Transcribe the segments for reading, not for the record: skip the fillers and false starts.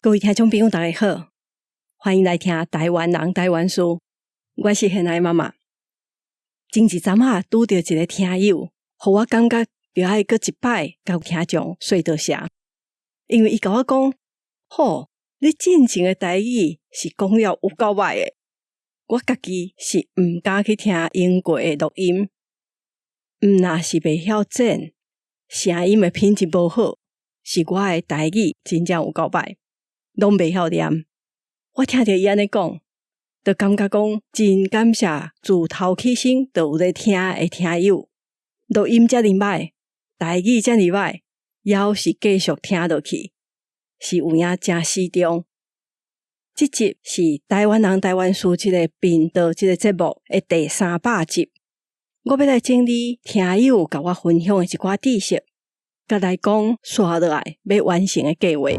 各位听众朋友大家好，欢迎来听台湾人台湾事，我是现爱妈妈。前一阵仔拄到一个听友，互我感觉着爱搁一摆甲有听众说多谢，因为伊甲我讲，你真正的台语是讲了有够歹的，我家己是毋敢去听英国的录音，若是袂晓剪，声音的品质无好，是我的台语真正有够歹。拢袂晓念，我听着伊安尼讲，就感觉讲真感谢自头起身就有咧听的听友，录音遮尔歹，台语遮尔歹，还是继续听落去，是有影真始终。这集是台湾人台湾事这个频道这个节目的第300集，我要来整理听友甲我分享的一寡知识，甲来讲接落来要完成的计划。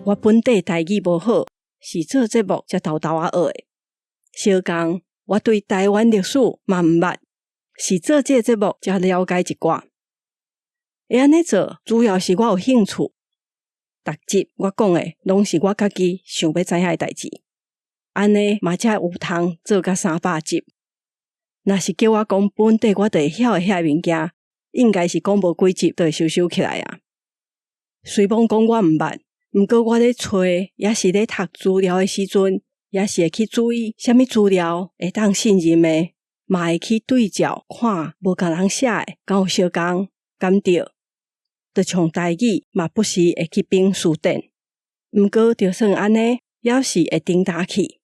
我本地台语无好，是做节目才偷偷学的。相共，我对台湾历史嘛毋捌，是做这个节目才了解一寡。会安尼做，主要是我有兴趣。逐集我讲的，拢是我家己想要知影的代志。安尼嘛才有通做到300集。若是叫我讲本地我就会晓的遐物件，应该是讲无几集就会收起来啊。虽讲讲我毋捌。毋过我咧找，也是咧读资料的时阵，也是会去注意什么资料会当信任的，嘛会去对照看无共人写的敢有相共，敢对？就像台语嘛不时会去并书店，毋过就算安尼，也是会顶打去。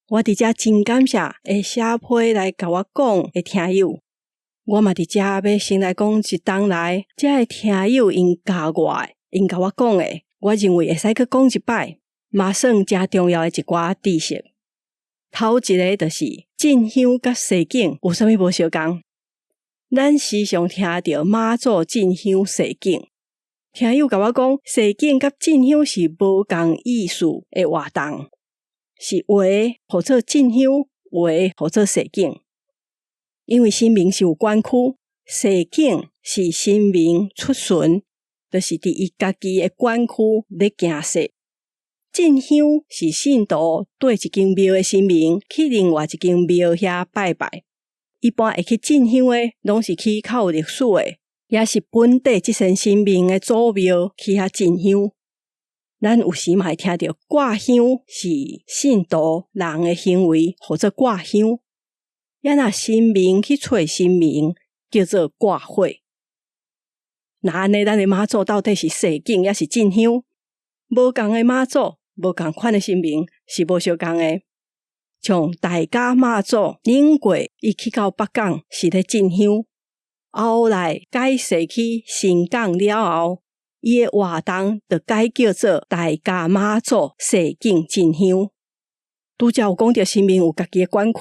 我伫遮真感谢会写批来甲我讲的听友，我嘛伫遮要先来讲一冬来，遮的听友因教我的，因甲我讲的。我认为会使去讲一摆，嘛算真重要的一寡知识。头一个就是进香甲西境有啥物无相共？咱时常听到妈祖进香西境，听友甲我讲，西境甲进香是无共意思的活动，是画或者进香，画或者西境。因为神明是有管区，西境是神明出巡。就是伫伊家己的管区咧行踅，进香是信徒对一间庙的神明去另外一间庙遐拜拜。一般会去进香的，拢是去较有历史的，也是本地即身神明的祖庙去遐进香。咱有时嘛会听到挂香是信徒人的行为，或者挂香。也若神明去找神明，叫做挂火。那安尼，咱的妈祖到底是西境也是进香？无共的妈祖，无共款的神明是无相共的。像大甲妈祖领过，伊去到北港是咧进香，后来改世去新港了后，伊的活动就改叫做大甲妈祖西境进香。拄则有讲到神明有家己的管区，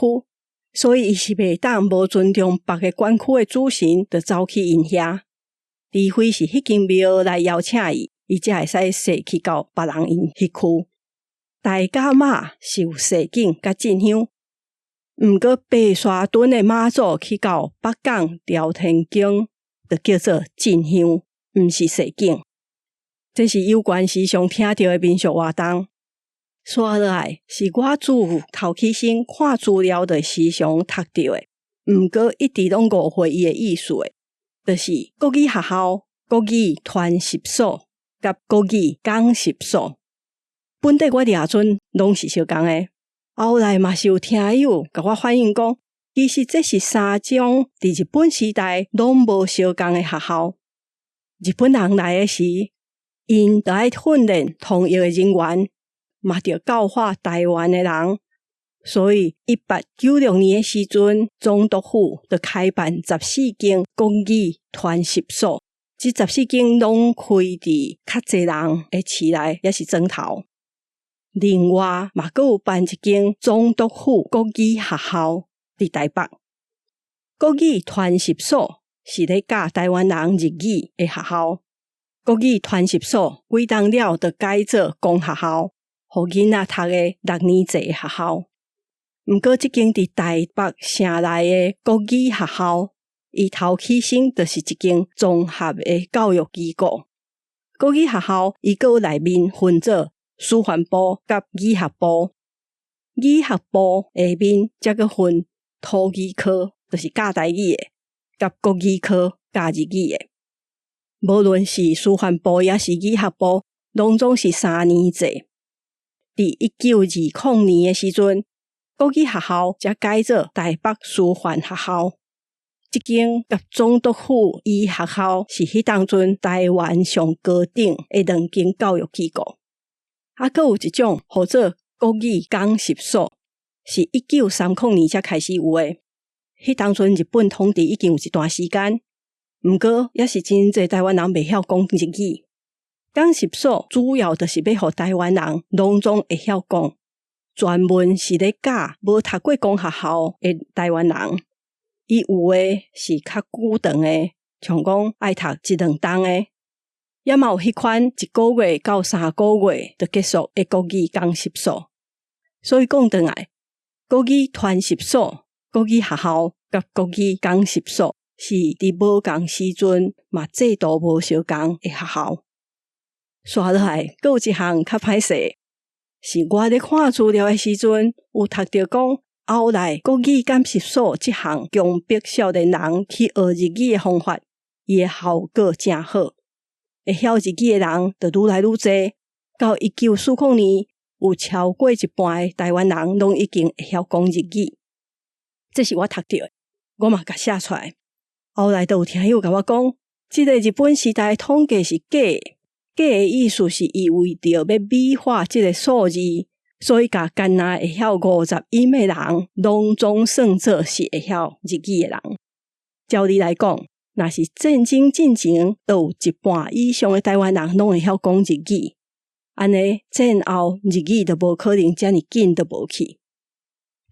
所以伊是袂当无尊重别个管区的主神，就走去因遐。除非是迄间庙来邀请伊，伊才会使踅去到别人因迄区。大甲妈是有踅境甲进香，毋过白沙屯的妈祖去到北港朝天宫，就叫做进香，毋是踅境。这是有关时常听到的民俗活动。接落来是我自头起身看资料的时常读到的，毋过一直拢误会伊的意思的。就是国语学校、国语传习所甲国语讲习所，本地我掠准拢是相共的。后来嘛是有听友甲我反映讲，其实这是3种伫日本时代拢无相共的学校。日本人来的时，因就要训练通译的人员，嘛着教化台湾的人。所以1896年的时阵，总督府就开办14间国语传习所，这14间拢开伫较侪人的市内，也是庄头。另外嘛阁有办一间总督府国语学校伫台北。国语传习所是咧教台湾人日语的学校，国语传习所几冬了就改做公学校，互囡仔读的6年制学校。毋过即间伫台北城内的国语学校，伊头起先就是一间综合的教育机构。国语学校伊个内面分做师范部甲语学部，语学部下面则个分土语科，就是教台语的，甲国语科教日语的。无论是师范部也是语学部，拢总是3年制。伫1920年的时阵，国语学校才改做台北师范学校。即间甲总督府医学校是迄当阵台湾上高等的2间教育机构。还有一种号做国语讲习所，是1930年才开始有的。迄当阵日本统治已经有一段时间，毋过也是真侪台湾人袂晓讲日语。讲习所主要就是要互台湾人拢总会晓讲，专门是咧教无读过公学校的台湾人。伊有诶是较久长诶，像讲爱读1-2冬诶，也嘛有迄款1个月到3个月就结束诶国语讲习所。所以讲转来，国语传习所、国语学校甲国语讲习所是伫无共时阵嘛制度无相共诶学校。刷落来，还有一项较歹势，是我咧看资料诶时阵，有读到讲后来国语讲习所即项强迫少年人去学日语诶方法，伊诶效果真好，会晓日语诶人就愈来愈侪。到1940年，有超过一半诶台湾人拢已经会晓讲日语。这是我读到诶，我嘛甲写出来。后来就有听友甲我讲，即个日本时代统计是假的。假的意思是伊为着要美化即个数字，所以甲干那会晓50音的人，拢总算作是会晓日语的人。照理来讲，若是战争进前，都有一半以上的台湾人拢会晓讲日语，安尼战后日语就无可能遮尔紧就无去。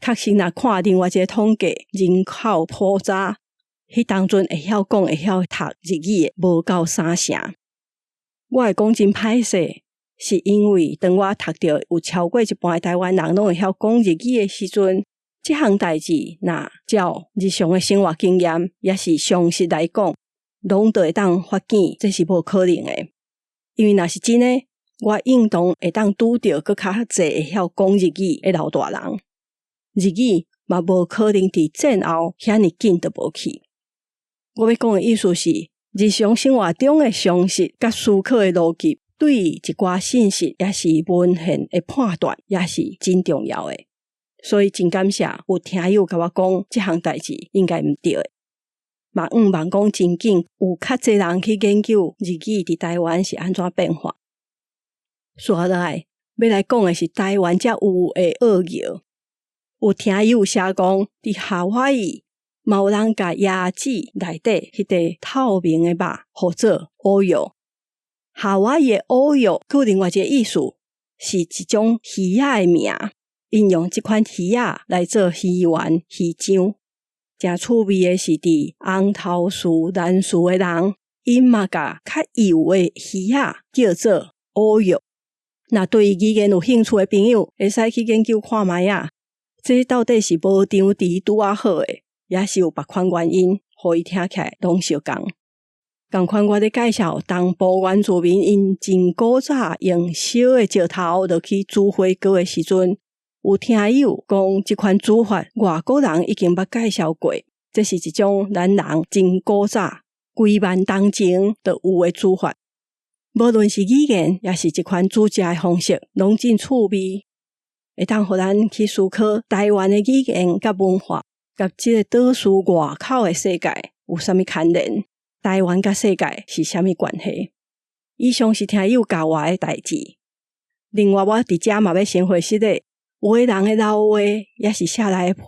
确实若看另外一个统计，人口普查，迄当阵会晓讲会晓读日语的无够3成。我会讲真歹势，是因为当我读到有超过一半的台湾人拢会晓讲日语的时阵，这项代志若照日常的生活经验，也是常识来讲，拢都会当发现这是无可能的。因为若是真的，我应当会当拄到搁较济会晓讲日语的老大人，日语嘛无可能伫战后遐尔紧就无去。我要讲的意思是，日常生活中的常识甲思考的逻辑，对一寡信息也是文献的判断，也是真重要的。所以真感谢有听友甲我讲，这项代志应该毋对的。嘛望讲真紧，有较侪人去研究日语伫台湾是安怎变化。刷落来，要来讲的是台湾才有的谥号。有听友写讲，伫夏威夷嘛有人甲椰子内底迄个透明的肉号做蚵药。夏威夷的蚵药有另外一个意思，是一种鱼仔的名，应用这款鱼仔来做鱼丸、鱼浆。真趣味的是，伫红头树、蓝树的人，因嘛甲较幼的鱼仔叫做蚵药。若对语言有兴趣的朋友，会使去研究看卖啊。这到底是无张弛拄啊好诶，也是有别款原因，互伊听起来拢相共。同款我咧介绍东部原住民因真古早用烧诶石头落去煮火锅诶时阵，有听友讲即款煮法外国人已经捌介绍过，这是一种咱人真古早几万当前就有诶煮法。无论是语言也是一款煮食诶方式，拢真趣味。会当互咱去思考台湾的语言甲文化，甲即个岛屿外口的世界有啥物牵连？台湾甲世界是啥物关系？以上是听友教我的代志。另外，我伫遮嘛要先回息咧，有的人的老话也是写来的批，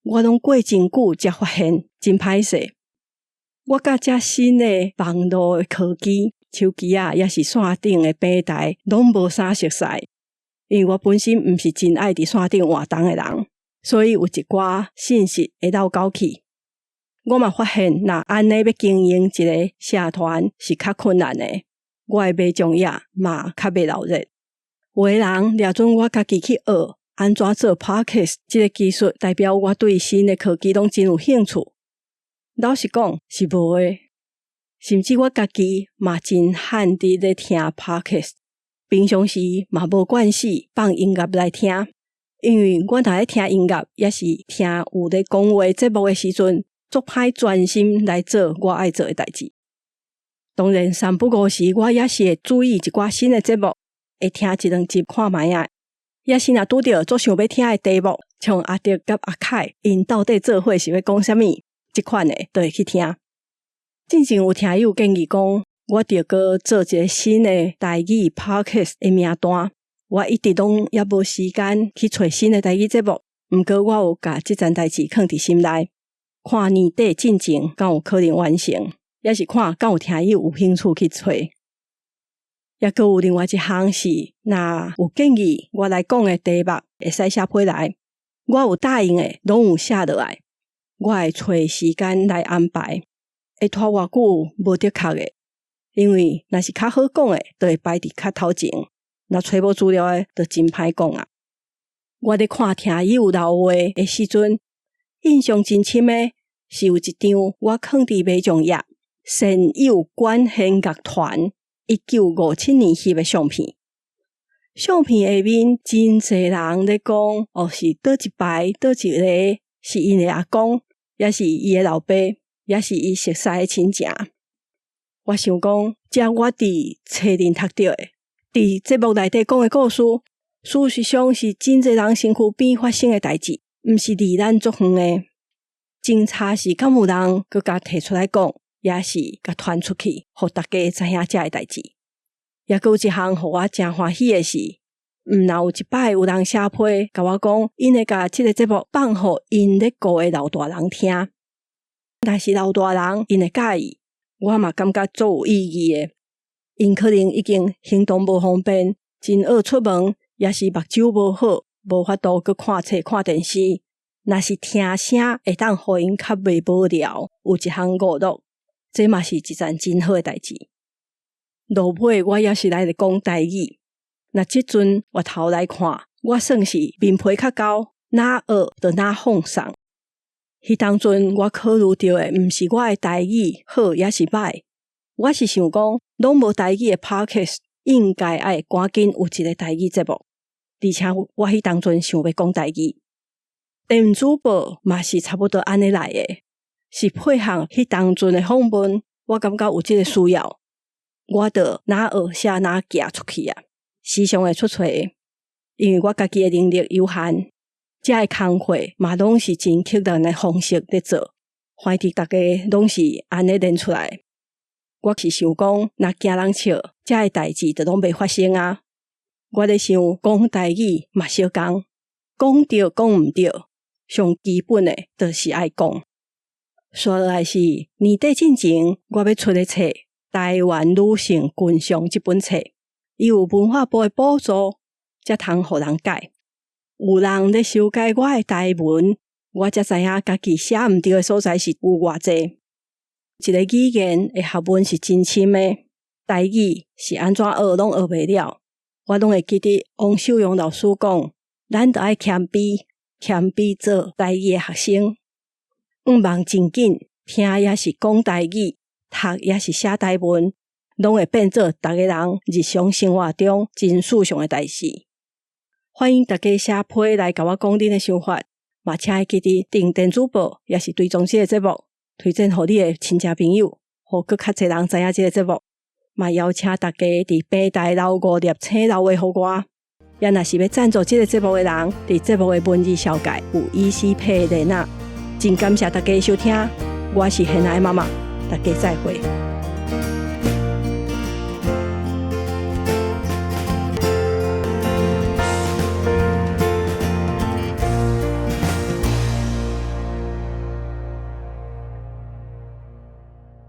我拢过真久才发现，真歹势。我甲遮新的网络的科技，手机啊，也是线顶的平台，拢无啥熟悉。因为我本身毋是真爱伫线顶活动的人，所以有一寡信息会漏搞去。我嘛发现，若安尼要经营一个社团是较困难的。我的马将也嘛较袂流热。有的人抓准我家己去学安怎做 Podcast 这个技术，代表我对新的科技拢真有兴趣。老实讲是无的，甚至我家己嘛真罕伫咧听 Podcast， 平常时嘛无惯势放音乐来听，因为我若咧听音乐，也是听有咧讲话节目的时阵，足歹专心来做我爱做的代志。当然三不五时我也是会注意一寡新的节目，会听一两集看卖啊。也是若拄着足想要听的题目，像阿德甲阿凯因到底做伙是要讲啥物，即款的都会去听。之前有听友建议讲，我着搁做一个新的台语 Podcast 的名单，我一直拢也无时间去找新的台语节目，毋过我有甲即件代志放伫心内，看年底进前敢有可能完成，也是看敢有听友有兴趣去找。也阁有另外一项是，若有建议我来讲的题目，会使写批来，我有答应的拢有写落来，我会找时间来安排。会拖偌久无得确的，因为若是较好讲的，就会排伫较头前；若找无资料的，就真歹讲啊。我咧看听友留话的时阵，印象真深的是有一张我放伫马将页善友管弦乐团1957年翕的相片。相片下面真侪人咧讲，是倒一排倒一个是因的阿公，也是伊的老爸，也是伊熟识的亲情。我想讲，这我伫册林读到的，伫节目内底讲的故事，事实上是真侪人身躯边发生的代志，毋是离咱足远的。侦查是敢有人佮甲摕出来讲，也是甲传出去，互大家知影这个代志。也佮有一项互我真欢喜的是，若有一摆有人写批甲我讲，因会甲这个节目放互因咧顾的老大人听。但是老大人因会介意，我嘛感觉足有意义的。因可能已经行动无方便，真恶出门，也是目睭无好，无法度去看册看电视。若是听声会当互因较袂无聊，有一项娱乐，这嘛是一件真好的代志。落尾我也是来讲台语，若即阵我头来看，我算是面皮较厚，哪学就哪放送。迄当阵我考虑到的毋是我的台语好也是歹，我是想讲，拢无台语的 Podcast 应该爱赶紧有一个台语节目，而且我迄当阵想要讲台语。电子报嘛是差不多安尼来的，是配合迄当阵的访问，我感觉有这个需要，我就哪学写哪寄出去啊，时常会出错，因为我家己的能力有限。这个工课嘛拢是真刻难的方式咧做，反正大家拢是安尼练出来。我是想讲，若惊人笑，这个代志就拢袂发生啊。我咧想讲台语嘛小讲，讲对讲毋对，上基本的就是爱讲。说来是年底进前，我要出的册《台湾女性群像》这本册，伊有文化部的补助，才通互人改。有人咧修改我的台文，我才知影家己写毋对的所在是有偌济。一个语言的学问是真深的，台语是安怎学拢学袂了。我拢会记得王秀荣老师讲，咱着爱谦卑，谦卑做台语的学生。望真紧，听也是讲台语，读也是写台文，拢会变做逐个人日常生活中真事上的代志。欢迎大家写批来甲我讲恁的想法，嘛请会记得订电子报，也是追踪这个节目，推荐互你的亲戚朋友，互更较侪人知影这个节目。嘛邀请大家伫平台留5粒星留话互我。也若是要赞助这个节目的人，伫节目的文字小解有EC Pay 连啊。真感谢大家收听，我是现在的妈妈，大家再会。